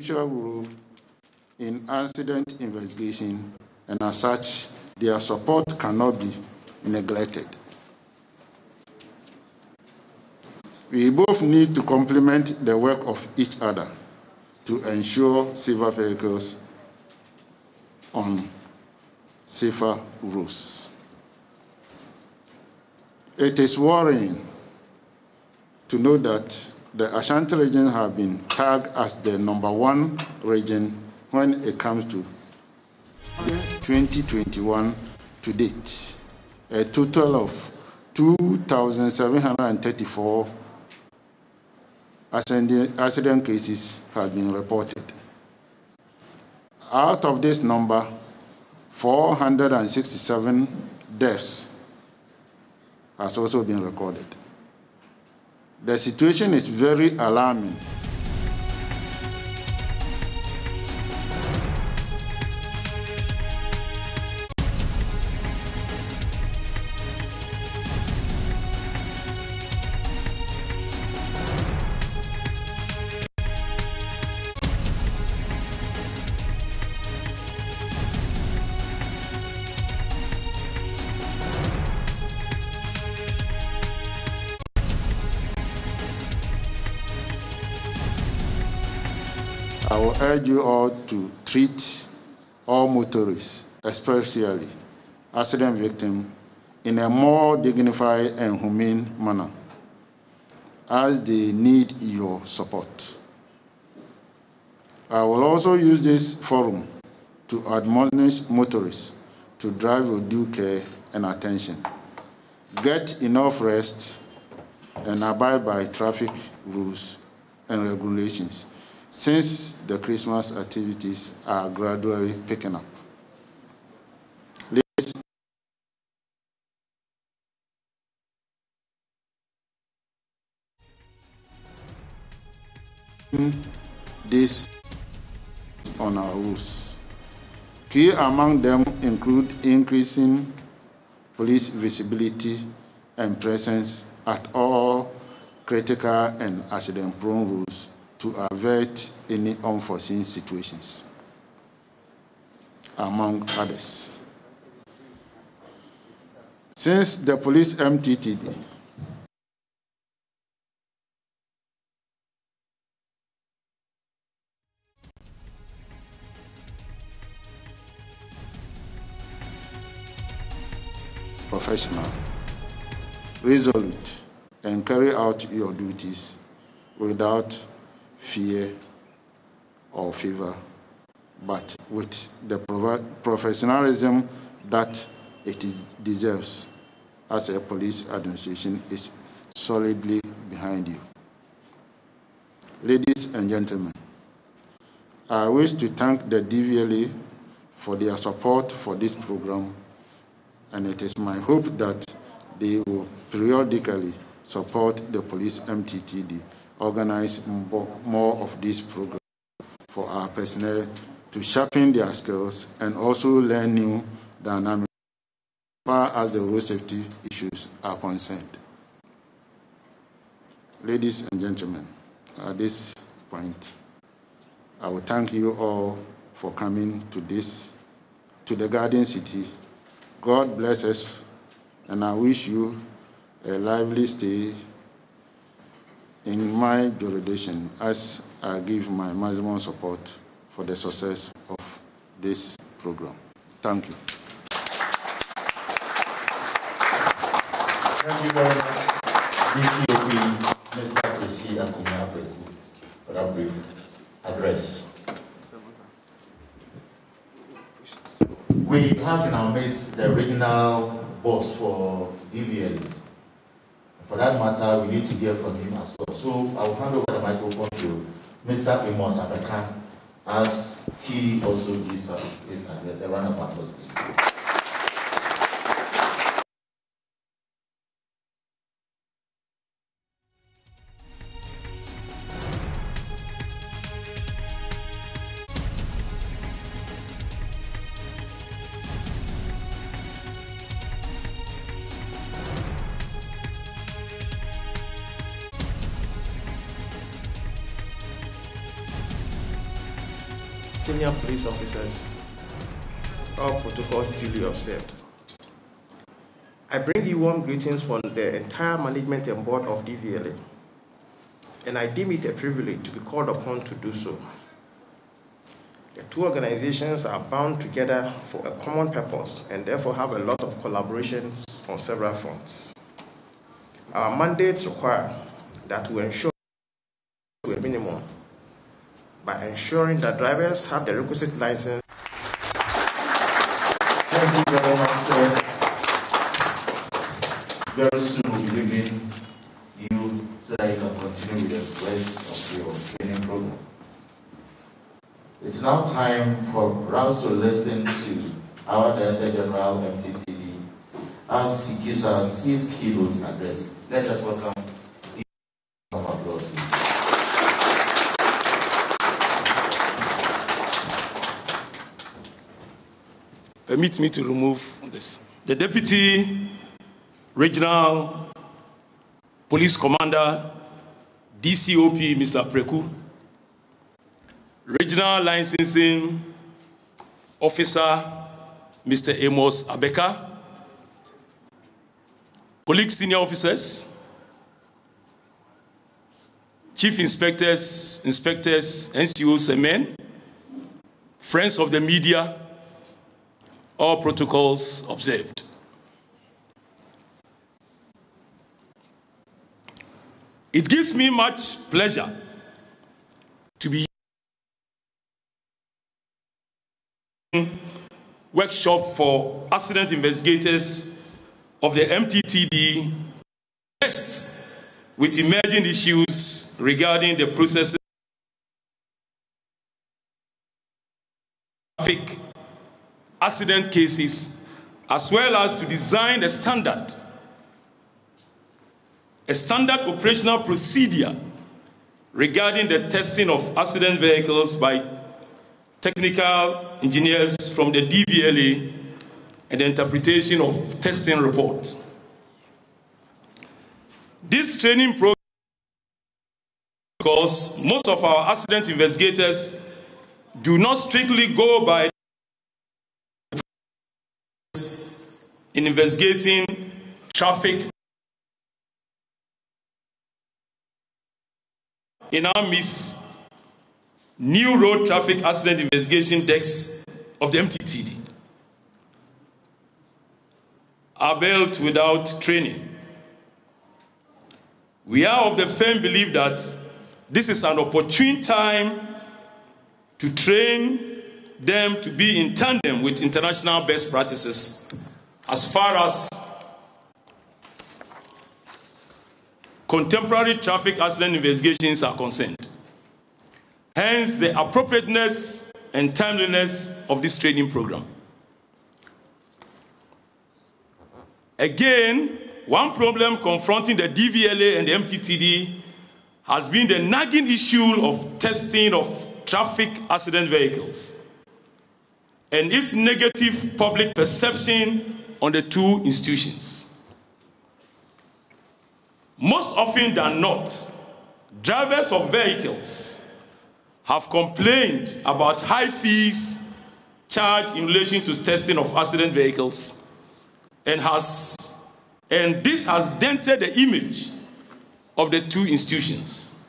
crucial role in accident investigation, and as such, their support cannot be neglected. We both need to complement the work of each other to ensure safer vehicles on safer roads. It is worrying to know that the Ashanti region has been tagged as the #1 region when it comes to 2021 to date. A total of 2,734 accident cases have been reported. Out of this number, 467 deaths has also been recorded. The situation is very alarming. I will urge you all to treat all motorists, especially accident victims, in a more dignified and humane manner, as they need your support. I will also use this forum to admonish motorists to drive with due care and attention, get enough rest, and abide by traffic rules and regulations, since the Christmas activities are gradually picking up. This on our rules. Key among them include increasing police visibility and presence at all critical and accident-prone roads to avert any unforeseen situations, among others. Since the police MTTD professional, resolute, and carry out your duties without fear or favor, but with the professionalism that it deserves, as a police administration is solidly behind you. Ladies and gentlemen, I wish to thank the DVLA for their support for this program, and it is my hope that they will periodically support the police MTTD, organize more of these programs for our personnel to sharpen their skills and also learn new dynamics as far as the road safety issues are concerned. Ladies and gentlemen, at this point, I will thank you all for coming to the Garden City. God bless us, and I wish you a lively stay in my jurisdiction as I give my maximum support for the success of this program. Thank you. Thank you very much, DPOP, Mr. Kwesi Akumya, for that brief address. We have in our midst the regional boss for DVL. For that matter, we need to hear from him as well. So I will hand over the microphone to Mr. Amos Abeka as he also gives us the round of applause, please. senior police officers, all protocols duly observed. I bring you warm greetings from the entire management and board of DVLA, and I deem it a privilege to be called upon to do so. The two organizations are bound together for a common purpose and therefore have a lot of collaborations on several fronts. Our mandates require that we ensure to a minimum by ensuring that drivers have the requisite license. Thank you very much, sir. Very soon we'll be leaving you so that you can continue with the rest of your training program. It's now time for us to listen to our Director General MTTD as he gives us his keynote address. Let us welcome him. Applause. Permit me to remove this. The Deputy Regional Police Commander, DCOP, Mr. Preku, Regional Licensing Officer, Mr. Amos Abeka, colleague senior officers, chief inspectors, NCOs and men, friends of the media, all protocols observed. It gives me much pleasure to be workshop for accident investigators of the MTTD with emerging issues regarding the processing of traffic accident cases, as well as to design a standard operational procedure regarding the testing of accident vehicles by technical engineers from the DVLA and the interpretation of testing reports. This training program, because most of our accident investigators do not strictly go by in investigating traffic. In our midst, new road traffic accident investigation decks of the MTTD are built without training. We are of the firm belief that this is an opportune time to train them to be in tandem with international best practices as far as contemporary traffic accident investigations are concerned. Hence, the appropriateness and timeliness of this training program. Again, one problem confronting the DVLA and the MTTD has been the nagging issue of testing of traffic accident vehicles and its negative public perception on the two institutions. Most often than not, drivers of vehicles have complained about high fees charged in relation to testing of accident vehicles, and this has dented the image of the two institutions.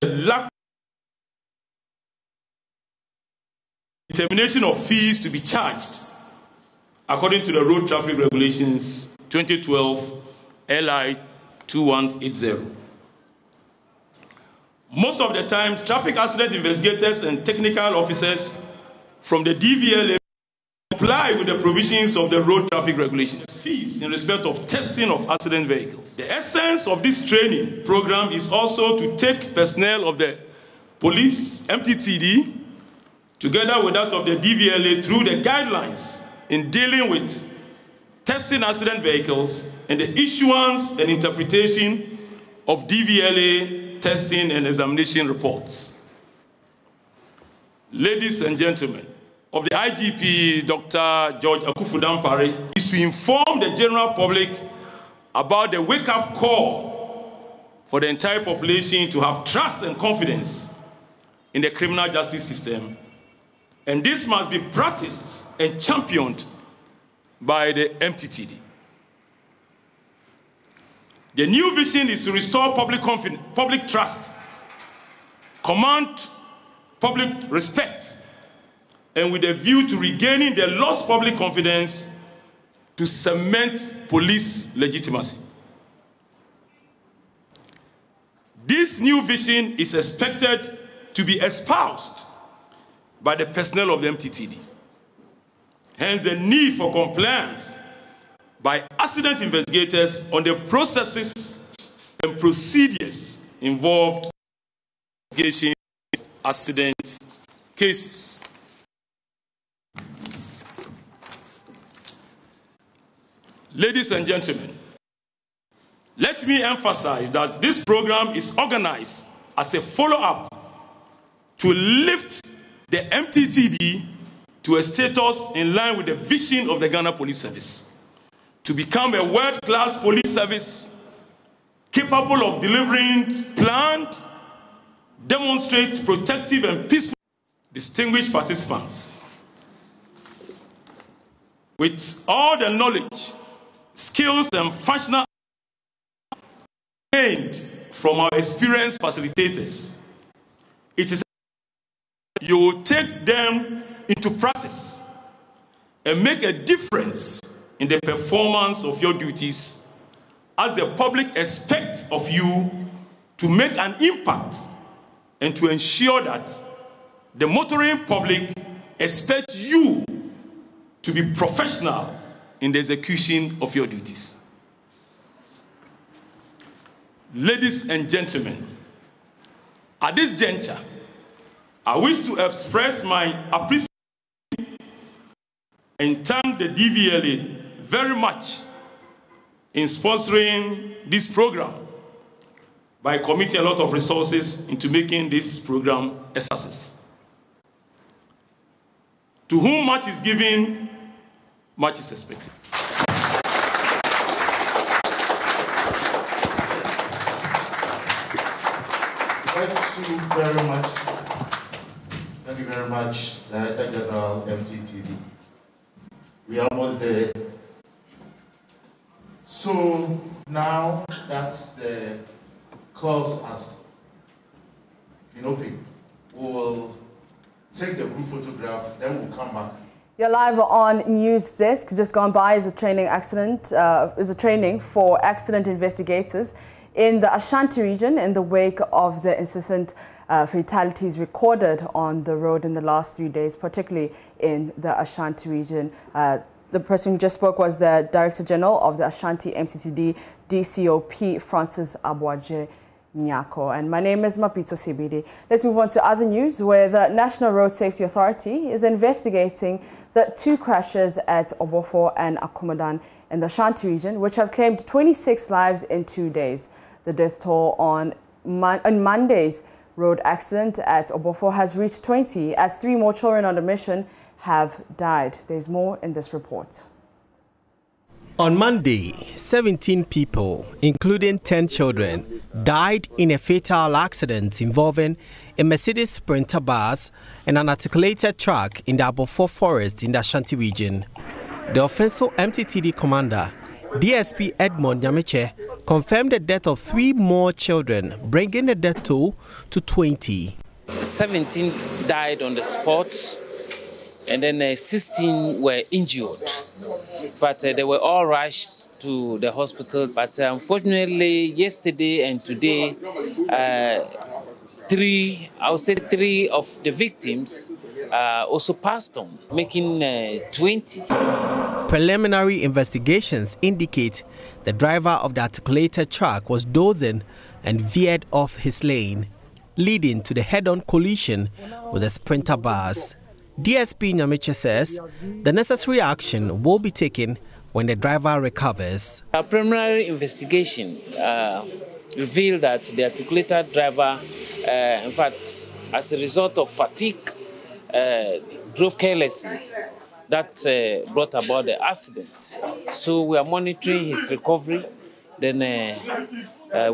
The lack of determination of fees to be charged according to the Road Traffic Regulations 2012 LI 2180. Most of the time, traffic accident investigators and technical officers from the DVLA comply with the provisions of the Road Traffic Regulations. Fees in respect of testing of accident vehicles. The essence of this training program is also to take personnel of the police, MTTD, together with that of the DVLA through the guidelines in dealing with testing accident vehicles and the issuance and interpretation of DVLA testing and examination reports. Ladies and gentlemen, of the IGP, Dr. George Akufu-Dampare, is to inform the general public about the wake-up call for the entire population to have trust and confidence in the criminal justice system, and this must be practiced and championed by the MTTD. The new vision is to restore public trust, command public respect, and with a view to regaining the lost public confidence to cement police legitimacy. This new vision is expected to be espoused by the personnel of the MTTD. Hence, the need for compliance by accident investigators on the processes and procedures involved in investigation of accident cases. Ladies and gentlemen, let me emphasize that this program is organized as a follow-up to lift the MTTD to a status in line with the vision of the Ghana Police Service, to become a world-class police service capable of delivering planned, demonstrate protective and peaceful. Distinguished participants, with all the knowledge, skills, and functional gained from our experienced facilitators, it is you will take them into practice and make a difference in the performance of your duties, as the public expects of you to make an impact and to ensure that the motoring public expects you to be professional in the execution of your duties. Ladies and gentlemen, at this juncture, I wish to express my appreciation and thank the DVLA very much in sponsoring this program by committing a lot of resources into making this program a success. To whom much is given, much is expected. Thank you very much. Thank you very much, Director General MTTD. We are almost there. So now that the course has been opened, we will take the group photograph, then we'll come back. You're live on News Desk. Just gone by is a training for accident investigators in the Ashanti region in the wake of the incessant fatalities recorded on the road in the last 3 days, particularly in the Ashanti region. The person who just spoke was the Director General of the Ashanti MTTD, DCOP, Francis Abwaje Nyako. And my name is Mapito Sibidi. Let's move on to other news, where the National Road Safety Authority is investigating the 2 crashes at Obofo and Akumadan in the Ashanti region, which have claimed 26 lives in 2 days. The death toll on Monday's road accident at Obofo has reached 20, as 3 more children on a mission have died. There's more in this report. On Monday, 17 people, including 10 children, died in a fatal accident involving a Mercedes Sprinter bus and an articulated truck in the Obofo forest in the Ashanti region. The offensive MTTD commander, DSP Edmond Nyamiche, confirmed the death of 3 more children, bringing the death toll to 20. 17 died on the spot, and then 16 were injured. But they were all rushed to the hospital. But unfortunately, yesterday and today, 3 of the victims also passed on, making 20. Preliminary investigations indicate the driver of the articulated truck was dozing and veered off his lane, leading to the head-on collision with a Sprinter bus. DSP Nyamiche says the necessary action will be taken when the driver recovers. A preliminary investigation revealed that the articulated driver, in fact, as a result of fatigue, drove carelessly. That brought about the accident. So we are monitoring his recovery. then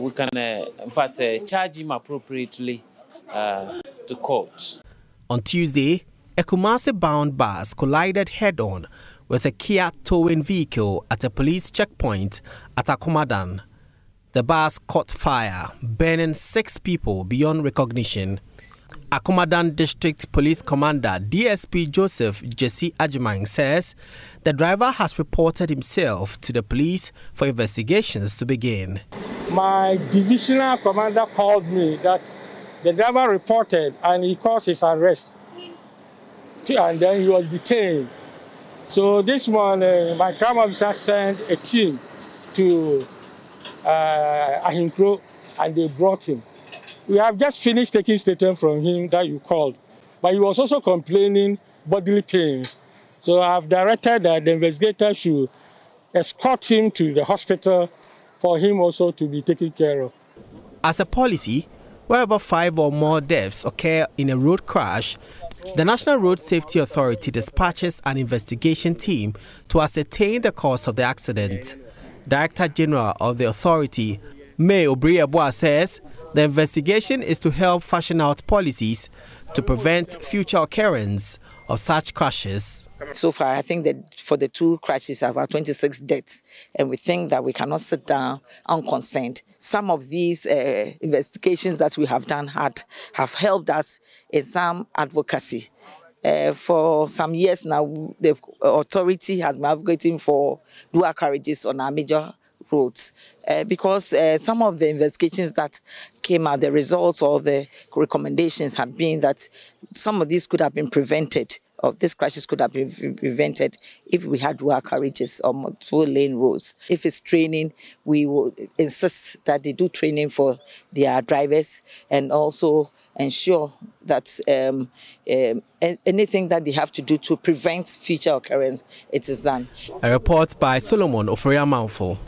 we can, in fact, charge him appropriately to court. On Tuesday, a Kumasi-bound bus collided head-on with a Kia towing vehicle at a police checkpoint at Akumadan. The bus caught fire, burning 6 people beyond recognition. Akumadan District Police Commander DSP Joseph Jesse Ajimang says the driver has reported himself to the police for investigations to begin. My divisional commander called me that the driver reported and he caused his arrest. And then he was detained. So this morning, my crime officer sent a team to Ahinkro and they brought him. We have just finished taking statement from him that you called, but he was also complaining bodily pains. So I have directed that the investigator should escort him to the hospital for him also to be taken care of. As a policy, wherever 5 or more deaths occur in a road crash, the National Road Safety Authority dispatches an investigation team to ascertain the cause of the accident. Director General of the authority, May Obrieboa, says the investigation is to help fashion out policies to prevent future occurrence of such crashes. So far, I think that for the 2 crashes, about 26 deaths, and we think that we cannot sit down unconcerned. Some of these investigations that we have done have helped us in some advocacy. For some years now, the authority has been advocating for dual carriages on our major roads because some of the investigations that came out, the results or the recommendations have been that some of these could have been prevented, or these crashes could have been prevented if we had dual carriages or multiple-lane roads. If it's training, we will insist that they do training for their drivers and also ensure that anything that they have to do to prevent future occurrence, it is done. A report by Solomon Oforiamanfo.